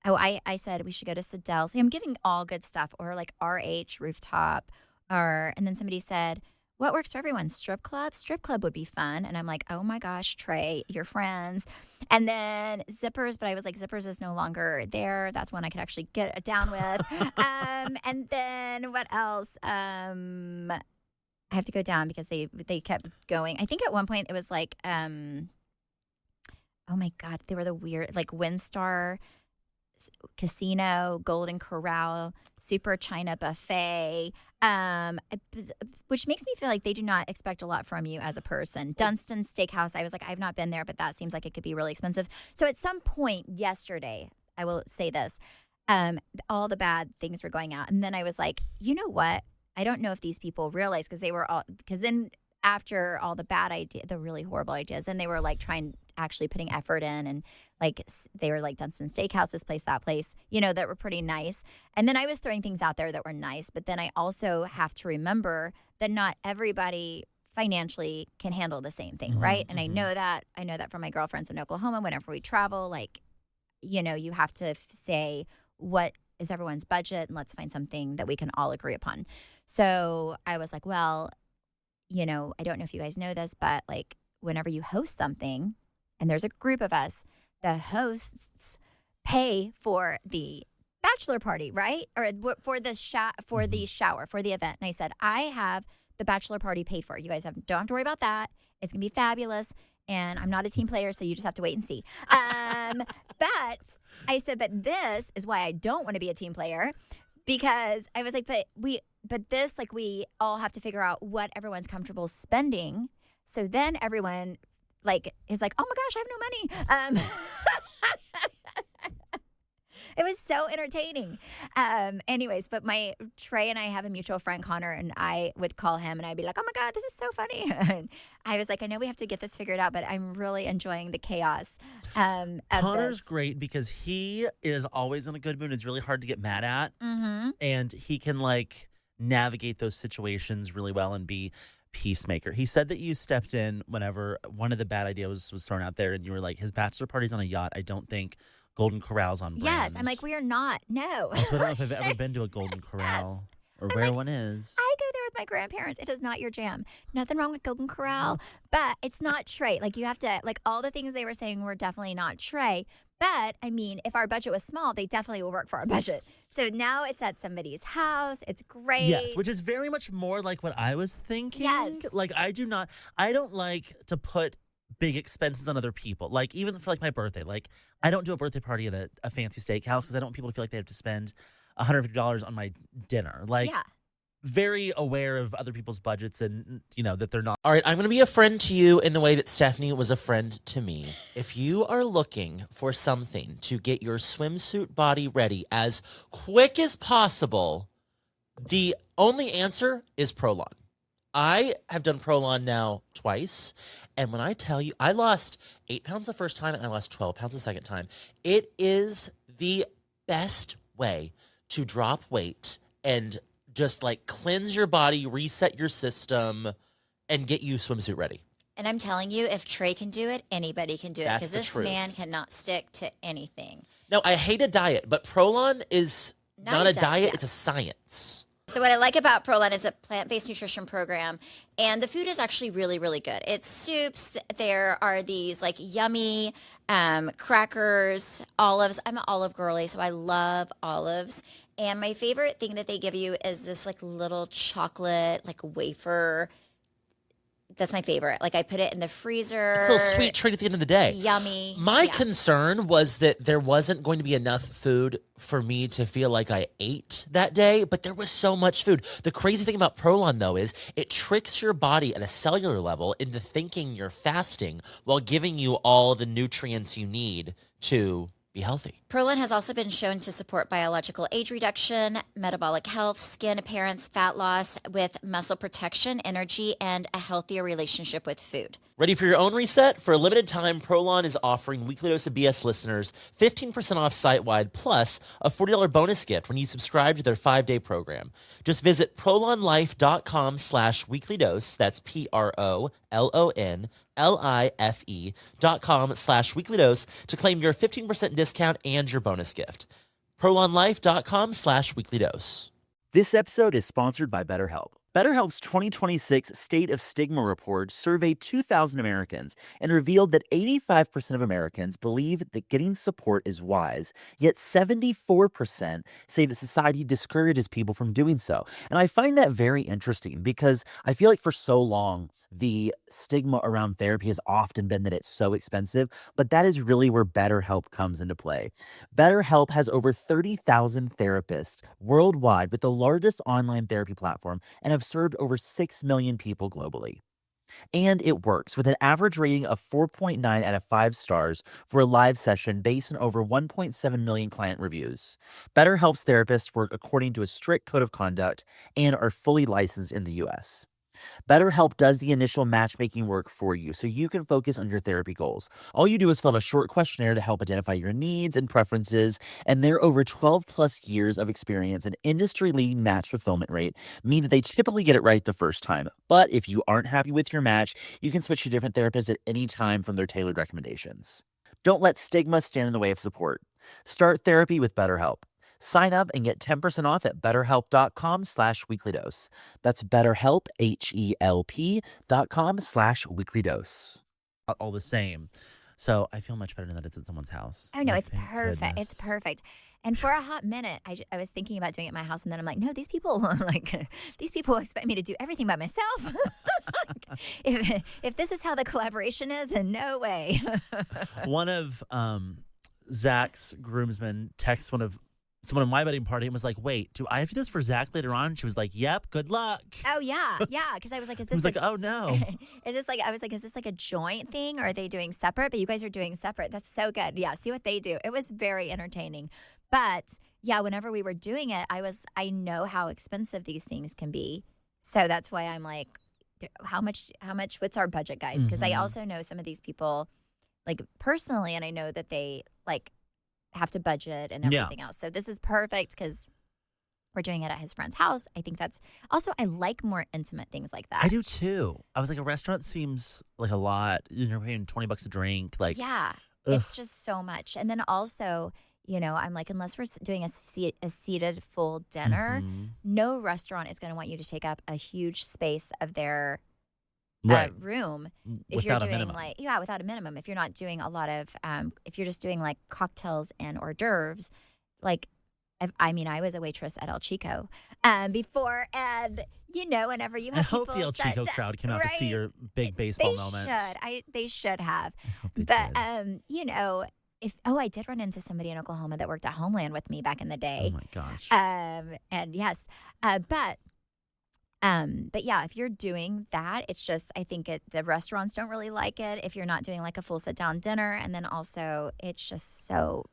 I said we should go to Sedell. See, I'm giving all good stuff, or like RH Rooftop, and then somebody said, what works for everyone? Strip club? Strip club would be fun. And I'm like, oh my gosh, Trey, your friends. And then Zippers, but I was like, Zippers is no longer there. That's one I could actually get down with. And then what else? I have to go down because they kept going. I think at one point it was like, oh my God, they were the weird, like Windstar Casino, Golden Corral, Super China Buffet, which makes me feel like they do not expect a lot from you as a person. Dunstan Steakhouse, I was like, I've not been there, but that seems like it could be really expensive. So at some point yesterday, I will say this, all the bad things were going out. And then I was like, you know what? I don't know if these people realize, because then after all the bad ideas, the really horrible ideas, and they were like actually putting effort in, and like they were like Dunstan Steakhouse, this place, that place, that were pretty nice. And then I was throwing things out there that were nice, but then I also have to remember that not everybody financially can handle the same thing, right? And I know that from my girlfriends in Oklahoma, whenever we travel, like, you have to say what is everyone's budget, and let's find something that we can all agree upon. So I was like, well, I don't know if you guys know this, but like whenever you host something and there's a group of us, the hosts pay for the bachelor party, right? Or for the shower, for the event. And I said, I have the bachelor party paid for. You guys don't have to worry about that. It's going to be fabulous. And I'm not a team player, so you just have to wait and see. But I said, but this is why I don't want to be a team player, because I was like, but this, like, we all have to figure out what everyone's comfortable spending. So then everyone, like, is like, oh my gosh, I have no money. It was so entertaining. Anyways, but Trey and I have a mutual friend, Connor, and I would call him and I'd be like, oh my God, this is so funny. And I was like, I know we have to get this figured out, but I'm really enjoying the chaos. Connor's great because he is always in a good mood. It's really hard to get mad at. And he can like navigate those situations really well and be peacemaker. He said that you stepped in whenever one of the bad ideas was thrown out there, and you were like, his bachelor party's on a yacht. I don't think Golden Corral's on brand. Yes, I'm like, we are not. No. So I don't know if I've ever been to a Golden Corral or where one is. I go there with my grandparents. It is not your jam. Nothing wrong with Golden Corral, but it's not Trey. Like, you have to, like, all the things they were saying were definitely not Trey. But, I mean, if our budget was small, they definitely will work for our budget. So now it's at somebody's house. It's great. Yes, which is very much more like what I was thinking. Yes. Like, I don't like to put big expenses on other people. Like, even for like my birthday, like I don't do a birthday party at a fancy steakhouse because I don't want people to feel like they have to spend $150 on my dinner. Like, very aware of other people's budgets and, that they're not. All right, I'm going to be a friend to you in the way that Stephanie was a friend to me. If you are looking for something to get your swimsuit body ready as quick as possible, the only answer is Prolon. I have done Prolon now twice, and when I tell you, I lost 8 pounds the first time and I lost 12 pounds the second time. It is the best way to drop weight and just like cleanse your body, reset your system, and get you swimsuit ready. And I'm telling you, if Trey can do it, anybody can do it. That's Because the this truth. man cannot stick to anything. Now, I hate a diet, but Prolon is not a diet, yeah. it's a science. So what I like about Prolon is a plant-based nutrition program, and the food is actually really, really good. It's soups. There are these like yummy crackers, olives. I'm an olive girly, so I love olives. And my favorite thing that they give you is this like little chocolate like wafer. That's my favorite. Like I put it in the freezer. It's a little sweet treat at the end of the day. Yummy. My Yeah. concern was that there wasn't going to be enough food for me to feel like I ate that day, but there was so much food. The crazy thing about Prolon, though, is it tricks your body at a cellular level into thinking you're fasting while giving you all the nutrients you need to be healthy. Prolon has also been shown to support biological age reduction, metabolic health, skin appearance, fat loss with muscle protection, energy, and a healthier relationship with food. Ready for your own reset? For a limited time, Prolon is offering Weekly Dose of BS listeners 15% off site-wide plus a $40 bonus gift when you subscribe to their 5-day program. Just visit prolonlife.com/weeklydose. That's PROLONLIFE.com/weeklydose to claim your 15% discount and your bonus gift. prolonlife.com/weeklydose. This episode is sponsored by BetterHelp. BetterHelp's 2026 State of Stigma report surveyed 2,000 Americans and revealed that 85% of Americans believe that getting support is wise, yet 74% say that society discourages people from doing so. And I find that very interesting because I feel like for so long, the stigma around therapy has often been that it's so expensive, but that is really where BetterHelp comes into play. BetterHelp has over 30,000 therapists worldwide with the largest online therapy platform and have served over 6 million people globally. And it works with an average rating of 4.9 out of 5 stars for a live session based on over 1.7 million client reviews. BetterHelp's therapists work according to a strict code of conduct and are fully licensed in the US. BetterHelp does the initial matchmaking work for you so you can focus on your therapy goals. All you do is fill out a short questionnaire to help identify your needs and preferences, and their over 12 plus years of experience and industry-leading match fulfillment rate mean that they typically get it right the first time. But if you aren't happy with your match, you can switch to different therapists at any time from their tailored recommendations. Don't let stigma stand in the way of support. Start therapy with BetterHelp. Sign up and get 10% off at betterhelp.com/weeklydose. That's BetterHelp, HELP.com/weeklydose. All the same. So I feel much better now that it's at someone's house. Oh, no, Like, it's thank perfect. goodness. It's perfect. And for a hot minute, I was thinking about doing it at my house, and then I'm like, no, these people these people expect me to do everything by myself. if this is how the collaboration is, then no way. One of Zach's groomsmen texts someone at my wedding party and was like, wait, do I have to do this for Zach later on? She was like, yep, good luck. Oh yeah. Because I was like, is I was this like, oh no. is this like a joint thing, or are they doing separate? But you guys are doing separate. That's so good. Yeah, see what they do. It was very entertaining. But yeah, whenever we were doing it, I know how expensive these things can be. So that's why I'm like, how much what's our budget, guys? Because I also know some of these people like personally, and I know that they like have to budget and everything else. So this is perfect because we're doing it at his friend's house. I think that's also, I like more intimate things like that. I do too. I was like, a restaurant seems like a lot. You're paying $20 a drink. Like, yeah, it's just so much. And then also, I'm like, unless we're doing a seated full dinner, no restaurant is going to want you to take up a huge space of their room if you're doing without a minimum. If you're not doing a lot of if you're just doing like cocktails and hors d'oeuvres, like I was a waitress at El Chico before, and whenever you have I hope people the El Chico crowd came out to see your big baseball moment. They should have. They But did. I did run into somebody in Oklahoma that worked at Homeland with me back in the day. Oh my gosh. And yes, but But yeah, if you're doing that, it's just, I think the restaurants don't really like it if you're not doing like a full sit down dinner. And then also it's just so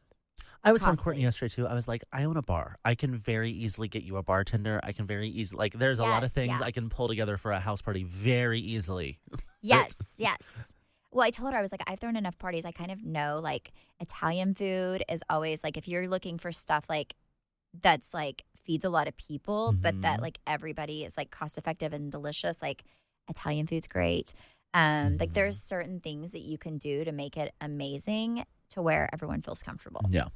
I was on costly. Courtney yesterday too. I was like, I own a bar. I can very easily get you a bartender. I can very easily, like, there's a lot of Yes, things yeah. I can pull together for a house party very easily. Yes. Well, I told her, I was like, I've thrown enough parties. I kind of know like Italian food is always like, if you're looking for stuff like that's like feeds a lot of people, but that like everybody is like cost effective and delicious, like Italian food's great. Like there's certain things that you can do to make it amazing to where everyone feels comfortable. Yeah.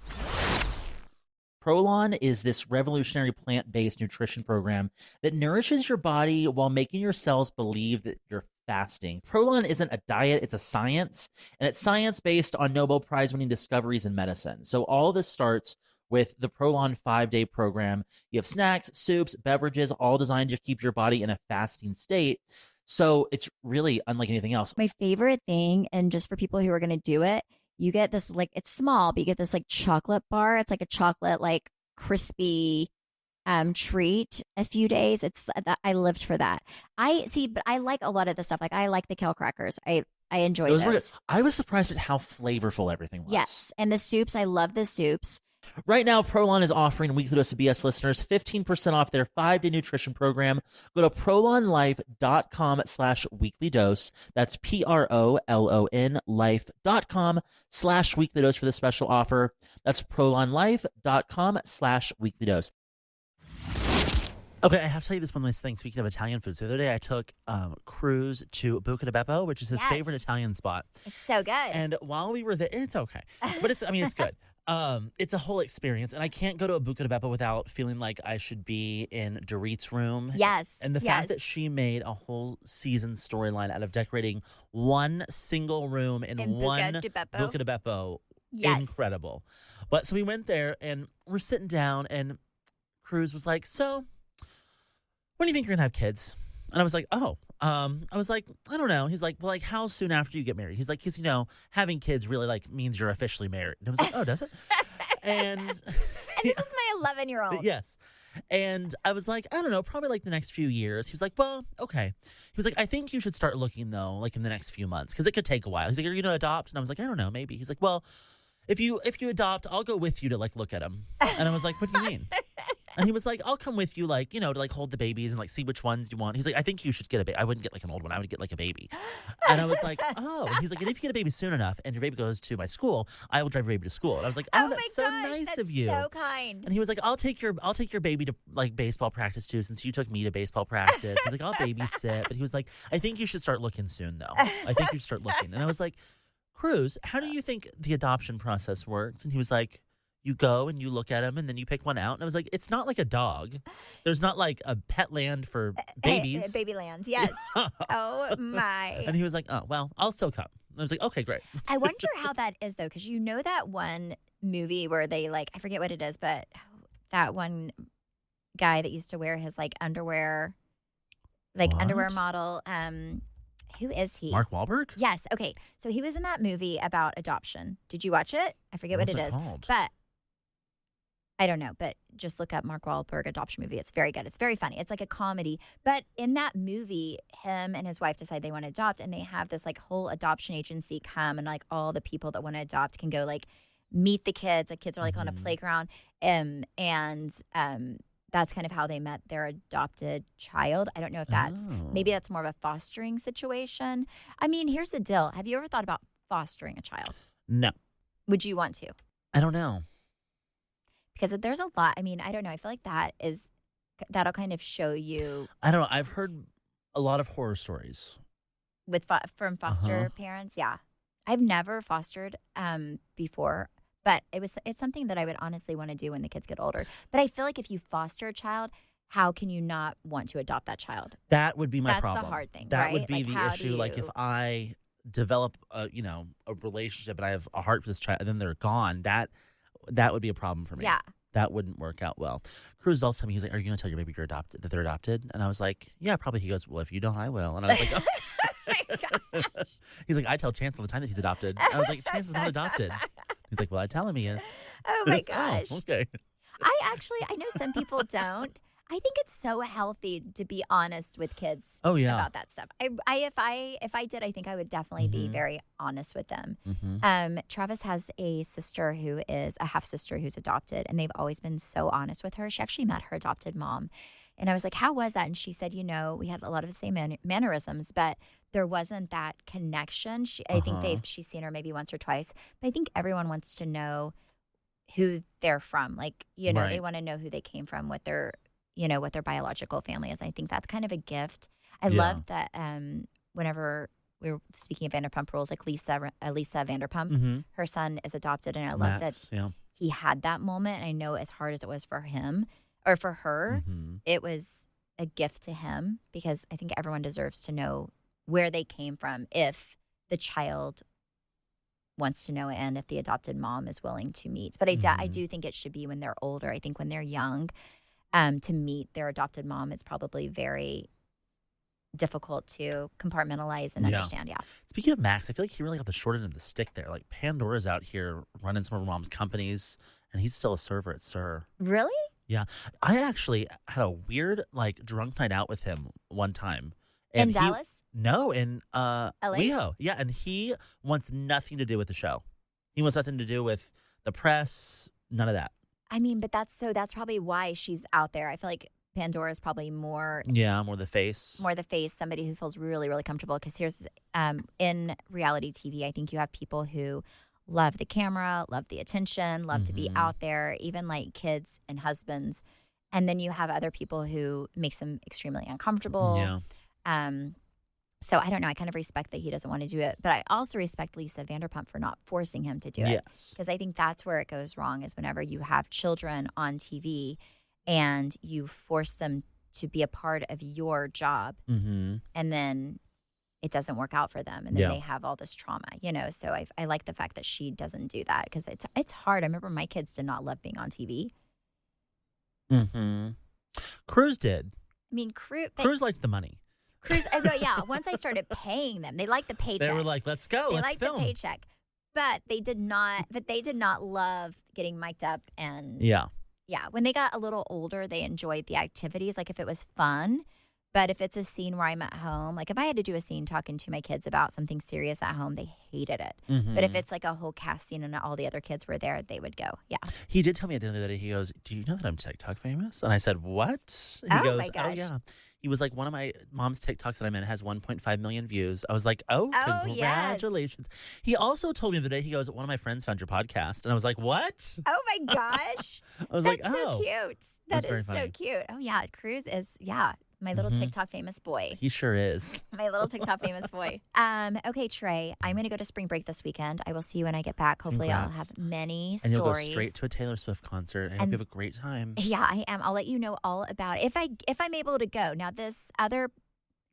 Prolon is this revolutionary plant-based nutrition program that nourishes your body while making your cells believe that you're fasting. Prolon isn't a diet, it's a science, and it's science based on Nobel Prize-winning discoveries in medicine. So all of this starts with the Prolon 5-day program. You have snacks, soups, beverages, all designed to keep your body in a fasting state. So it's really unlike anything else. My favorite thing, and just for people who are going to do it, you get this like, it's small, but you get this like chocolate bar. It's like a chocolate, like crispy treat a few days. I lived for that. But I like a lot of the stuff. Like I like the kale crackers. I enjoy those. Were good. I was surprised at how flavorful everything was. Yes. And the soups, I love the soups. Right now, Prolon is offering Weekly Dose of BS listeners 15% off their 5-day nutrition program. Go to prolonlife.com/weeklydose. That's PROLON life.com/weeklydose for the special offer. That's prolonlife.com/weeklydose. Okay, I have to tell you this one last thing. Speaking of Italian food, so the other day I took Cruz to Buca di Beppo, which is his favorite Italian spot. It's so good. And while we were there, it's okay, but it's good. It's a whole experience, and I can't go to a Buca di Beppo without feeling like I should be in Dorit's room. Yes. And the fact that she made a whole season storyline out of decorating one single room in one Buca di Beppo. Yes. Incredible. But so we went there, and we're sitting down, and Cruz was like, so when do you think you're going to have kids? And I was like, I was like, I don't know. He's like, well, like, how soon after you get married? He's like, because, having kids really, like, means you're officially married. And I was like, oh, does it? And this is my 11-year-old. Yes. And I was like, I don't know, probably, like, the next few years. He was like, well, okay. He was like, I think you should start looking, though, like, in the next few months, because it could take a while. He's like, are you going to adopt? And I was like, I don't know, maybe. He's like, well, if you adopt, I'll go with you to, like, look at them. And I was like, what do you mean? And he was like, I'll come with you, like, to like hold the babies and like see which ones you want. He's like, I think you should get a baby. I wouldn't get like an old one. I would get like a baby. And I was like, oh. And he's like, and if you get a baby soon enough and your baby goes to my school, I will drive your baby to school. And I was like, oh, that's so nice of you. So kind. And he was like, I'll take your baby to like baseball practice too, since you took me to baseball practice. He's like, I'll babysit. But he was like, I think you should start looking soon though. I think you should start looking. And I was like, Cruz, how do you think the adoption process works? And he was like, you go and you look at them and then you pick one out. And I was like, it's not like a dog. There's not like a pet land for babies. Babyland, yes. Oh, my. And he was like, oh, well, I'll still come. And I was like, okay, great. I wonder how that is, though, because that one movie where they, like, I forget what it is, but that one guy that used to wear his, like, underwear, like, What? underwear model. Who is he? Mark Wahlberg? Yes. Okay. So he was in that movie about adoption. Did you watch it? I forget What's what it it is. called? But I don't know, but just look up Mark Wahlberg adoption movie. It's very good. It's very funny. It's like a comedy. But in that movie, him and his wife decide they want to adopt, and they have this like whole adoption agency come, and like all the people that want to adopt can go like meet the kids. Like kids are like on a playground, and that's kind of how they met their adopted child. I don't know if that's maybe that's more of a fostering situation. I mean, here's the deal. Have you ever thought about fostering a child? No. Would you want to? I don't know. Because there's a lot. I mean, I don't know. I feel like that'll kind of show you. I don't know. I've heard a lot of horror stories With from foster parents. Yeah. I've never fostered before, but it's something that I would honestly want to do when the kids get older. But I feel like if you foster a child, how can you not want to adopt that child? That would be my That's problem. the hard thing, That right? would be Like, the how issue. do Like if you- I develop a relationship and I have a heart for this child and then they're gone, that would be a problem for me. Yeah. That wouldn't work out well. Cruz also told me, he's like, are you going to tell your baby that they're adopted? And I was like, yeah, probably. He goes, well, if you don't, I will. And I was like, oh. My gosh. He's like, I tell Chance all the time that he's adopted. I was like, Chance is not adopted. He's like, well, I tell him he is. Oh my gosh. Oh, okay. I know some people don't. I think it's so healthy to be honest with kids Oh, yeah. about that stuff. If I did, I think I would definitely be very honest with them. Travis has a sister who is a half sister who's adopted, and they've always been so honest with her. She actually met her adopted mom, and I was like, "How was that?" And she said, we had a lot of the same mannerisms, but there wasn't that connection. I think she's seen her maybe once or twice, but I think everyone wants to know who they're from. Like, they want to know who they came from, what their biological family is. I think that's kind of a gift. I love that whenever we were speaking of Vanderpump Rules, like Lisa Vanderpump, her son is adopted, and I love that he had that moment. I know as hard as it was for him or for her, it was a gift to him, because I think everyone deserves to know where they came from if the child wants to know it and if the adopted mom is willing to meet. But I do think it should be when they're older. I think when they're young, to meet their adopted mom, it's probably very difficult to compartmentalize and understand. Yeah. Speaking of Max, I feel like he really got the short end of the stick there. Like, Pandora's out here running some of her mom's companies, and he's still a server at Sir. Really? Yeah. I actually had a weird, drunk night out with him one time. And in Dallas? No, in LA? WeHo. Yeah, and he wants nothing to do with the show. He wants nothing to do with the press, none of that. I mean, but that's probably why she's out there. I feel like Pandora is probably more the face. More the face, somebody who feels really, really comfortable. Because here's, in reality TV, I think you have people who love the camera, love the attention, love to be out there, even like kids and husbands. And then you have other people who makes them extremely uncomfortable. Yeah. So I don't know. I kind of respect that he doesn't want to do it. But I also respect Lisa Vanderpump for not forcing him to do it. Yes. Because I think that's where it goes wrong, is whenever you have children on TV and you force them to be a part of your job, and then it doesn't work out for them, and then they have all this trauma, So I like the fact that she doesn't do that, because it's hard. I remember my kids did not love being on TV. Cruz did. I mean, Cruz liked the money. Cruz, once I started paying them, they liked the paycheck. They were like, let's go, they let's liked film. the paycheck. But they did not love getting mic'd up. And yeah, when they got a little older, they enjoyed the activities, like if it was fun. But if it's a scene where I'm at home, like if I had to do a scene talking to my kids about something serious at home, they hated it. But if it's like a whole cast scene and all the other kids were there, they would go. Yeah. He did tell me at the end of the day, he goes, "Do you know that I'm TikTok famous?" And I said, "What?" He Oh, goes, my gosh. "Oh, yeah." He was like, "One of my mom's TikToks that I'm in has 1.5 million views." I was like, "Oh, congratulations." Yes. He also told me the other day, he goes, "One of my friends found your podcast." And I was like, "What?" Oh, my gosh. I was That's like, "Oh." so cute. That's That very is so funny. cute. Oh, yeah. Cruz is, my little TikTok famous boy. He sure is. My little TikTok famous boy. Okay, Trey, I'm going to go to spring break this weekend. I will see you when I get back. Hopefully Congrats. I'll have many And stories. you'll go straight to a Taylor Swift concert. I hope you have a great time. Yeah, I am. I'll let you know all about it. If I'm able to go. Now, this other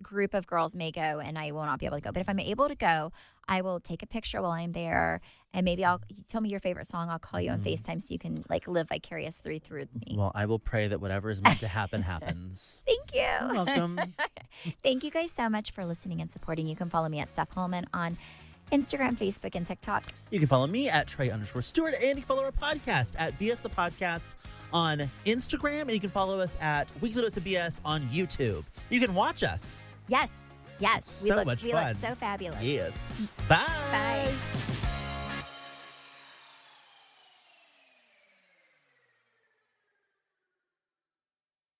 group of girls may go and I will not be able to go. But if I'm able to go, I will take a picture while I'm there. And maybe you tell me your favorite song. I'll call you on FaceTime so you can live vicariously through me. Well, I will pray that whatever is meant to happen happens. Thank you. You're welcome. Thank you guys so much for listening and supporting. You can follow me at Steph Hollman on Instagram, Facebook, and TikTok. You can follow me at Trey_Stewart, and you can follow our podcast at BS the Podcast on Instagram, and you can follow us at Weekly Dose of BS on YouTube. You can watch us. Yes. So much fun. We look so fabulous. Yes. Bye. Bye.